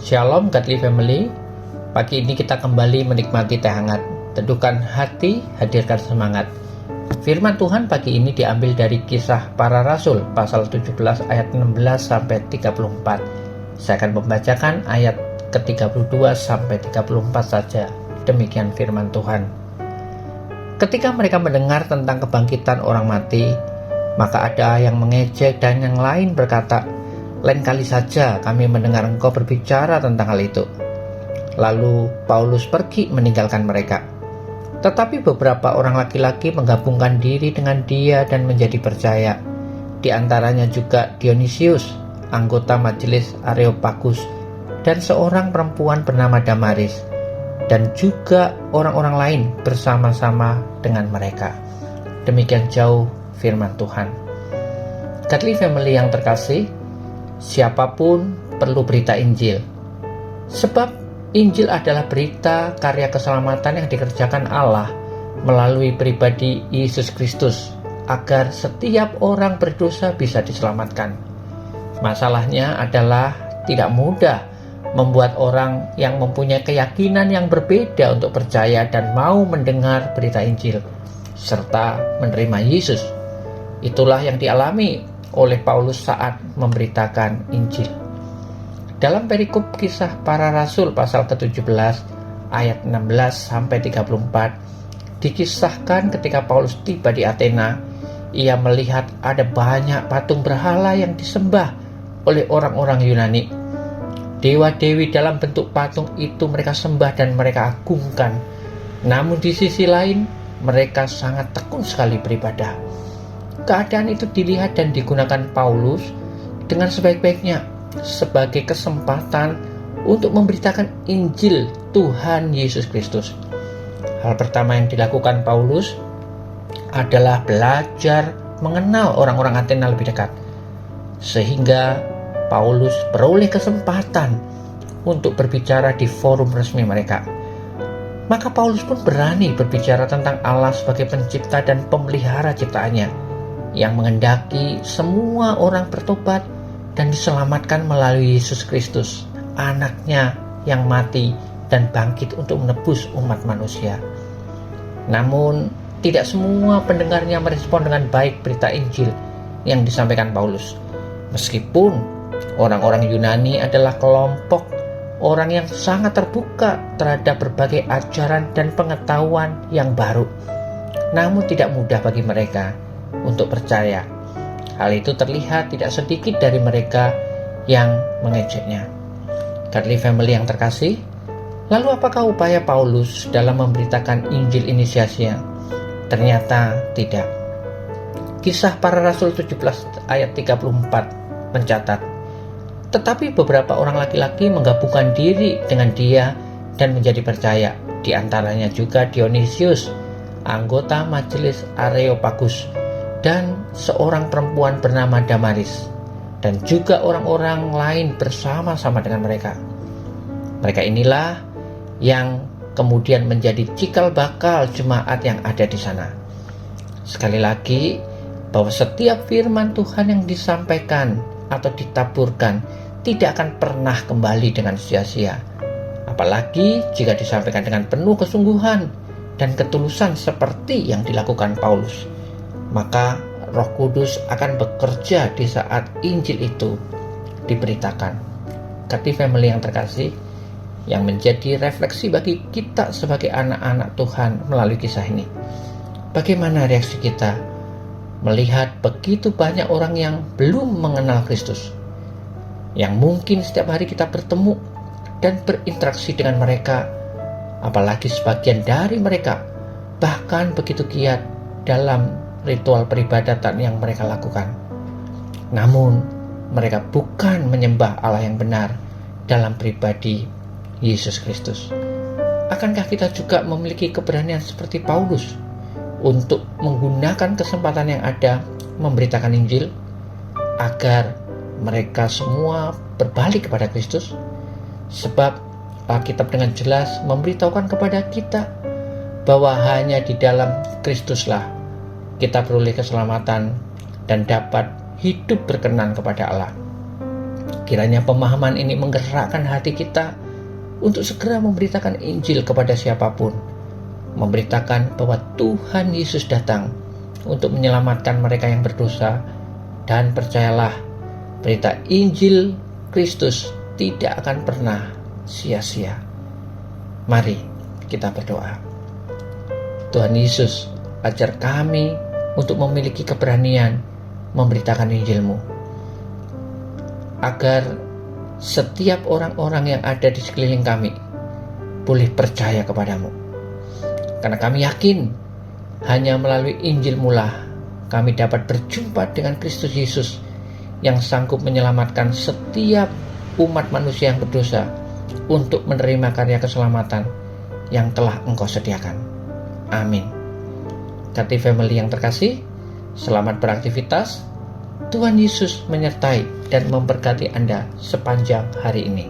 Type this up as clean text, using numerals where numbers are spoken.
Shalom Godly Family. Pagi ini kita kembali menikmati teh hangat. Teduhkan hati, hadirkan semangat. Firman Tuhan pagi ini diambil dari Kisah Para Rasul pasal 17 ayat 16 sampai 34. Saya akan membacakan ayat ke-32 sampai 34 saja. Demikian firman Tuhan. Ketika mereka mendengar tentang kebangkitan orang mati, maka ada yang mengejek dan yang lain berkata, "Lain kali saja kami mendengar engkau berbicara tentang hal itu." Lalu Paulus pergi meninggalkan mereka. Tetapi beberapa orang laki-laki menggabungkan diri dengan dia dan menjadi percaya. Di antaranya juga Dionysius, anggota majelis Areopagus, dan seorang perempuan bernama Damaris, dan juga orang-orang lain bersama-sama dengan mereka. Demikian jauh firman Tuhan. Godly Family yang terkasih, siapapun perlu berita Injil. Sebab Injil adalah berita karya keselamatan yang dikerjakan Allah melalui pribadi Yesus Kristus agar setiap orang berdosa bisa diselamatkan. Masalahnya adalah tidak mudah membuat orang yang mempunyai keyakinan yang berbeda untuk percaya dan mau mendengar berita Injil serta menerima Yesus. Itulah yang dialami oleh Paulus saat memberitakan Injil. Dalam perikop Kisah Para Rasul pasal ke-17 ayat 16 sampai 34 dikisahkan ketika Paulus tiba di Athena, ia melihat ada banyak patung berhala yang disembah oleh orang-orang Yunani. Dewa-dewi dalam bentuk patung itu mereka sembah dan mereka agungkan. Namun di sisi lain, mereka sangat tekun sekali beribadah. Keadaan itu dilihat dan digunakan Paulus dengan sebaik-baiknya sebagai kesempatan untuk memberitakan Injil Tuhan Yesus Kristus. Hal pertama yang dilakukan Paulus adalah belajar mengenal orang-orang Athena lebih dekat, sehingga Paulus beroleh kesempatan untuk berbicara di forum resmi mereka. Maka Paulus pun berani berbicara tentang Allah sebagai pencipta dan pemelihara ciptaannya, yang menghendaki semua orang bertobat dan diselamatkan melalui Yesus Kristus, anaknya yang mati dan bangkit untuk menebus umat manusia. Namun, tidak semua pendengarnya merespon dengan baik berita Injil yang disampaikan Paulus. Meskipun orang-orang Yunani adalah kelompok orang yang sangat terbuka terhadap berbagai ajaran dan pengetahuan yang baru, namun tidak mudah bagi mereka untuk percaya. Hal itu terlihat tidak sedikit dari mereka yang mengejeknya. Godly Family yang terkasih, lalu apakah upaya Paulus dalam memberitakan Injil inisiasinya? Ternyata tidak. Kisah Para Rasul 17 ayat 34 mencatat, tetapi beberapa orang laki-laki menggabungkan diri dengan dia dan menjadi percaya. Di antaranya juga Dionysius, anggota majelis Areopagus, dan seorang perempuan bernama Damaris, dan juga orang-orang lain bersama-sama dengan mereka. Mereka inilah yang kemudian menjadi cikal bakal jemaat yang ada di sana. Sekali lagi, bahwa setiap firman Tuhan yang disampaikan atau ditaburkan tidak akan pernah kembali dengan sia-sia, apalagi jika disampaikan dengan penuh kesungguhan dan ketulusan seperti yang dilakukan Paulus. Maka Roh Kudus akan bekerja di saat Injil itu diberitakan. Godly Family yang terkasih, yang menjadi refleksi bagi kita sebagai anak-anak Tuhan melalui kisah ini. Bagaimana reaksi kita melihat begitu banyak orang yang belum mengenal Kristus, yang mungkin setiap hari kita bertemu dan berinteraksi dengan mereka, apalagi sebagian dari mereka bahkan begitu giat dalam ritual peribadatan yang mereka lakukan. Namun, mereka bukan menyembah Allah yang benar dalam pribadi Yesus Kristus. Akankah kita juga memiliki keberanian seperti Paulus untuk menggunakan kesempatan yang ada memberitakan Injil agar mereka semua berbalik kepada Kristus? Sebab Alkitab dengan jelas memberitahukan kepada kita bahwa hanya di dalam Kristuslah kita beroleh keselamatan dan dapat hidup berkenan kepada Allah. Kiranya pemahaman ini menggerakkan hati kita untuk segera memberitakan Injil kepada siapapun, memberitakan bahwa Tuhan Yesus datang untuk menyelamatkan mereka yang berdosa, dan percayalah, berita Injil Kristus tidak akan pernah sia-sia. Mari kita berdoa. Tuhan Yesus, ajar kami untuk memiliki keberanian memberitakan Injil-Mu, agar setiap orang-orang yang ada di sekeliling kami boleh percaya kepadamu. Karena kami yakin hanya melalui Injil-Mu lah kami dapat berjumpa dengan Kristus Yesus yang sanggup menyelamatkan setiap umat manusia yang berdosa untuk menerima karya keselamatan yang telah Engkau sediakan. Amin. Kati family yang terkasih, selamat beraktivitas. Tuhan Yesus menyertai dan memberkati Anda sepanjang hari ini.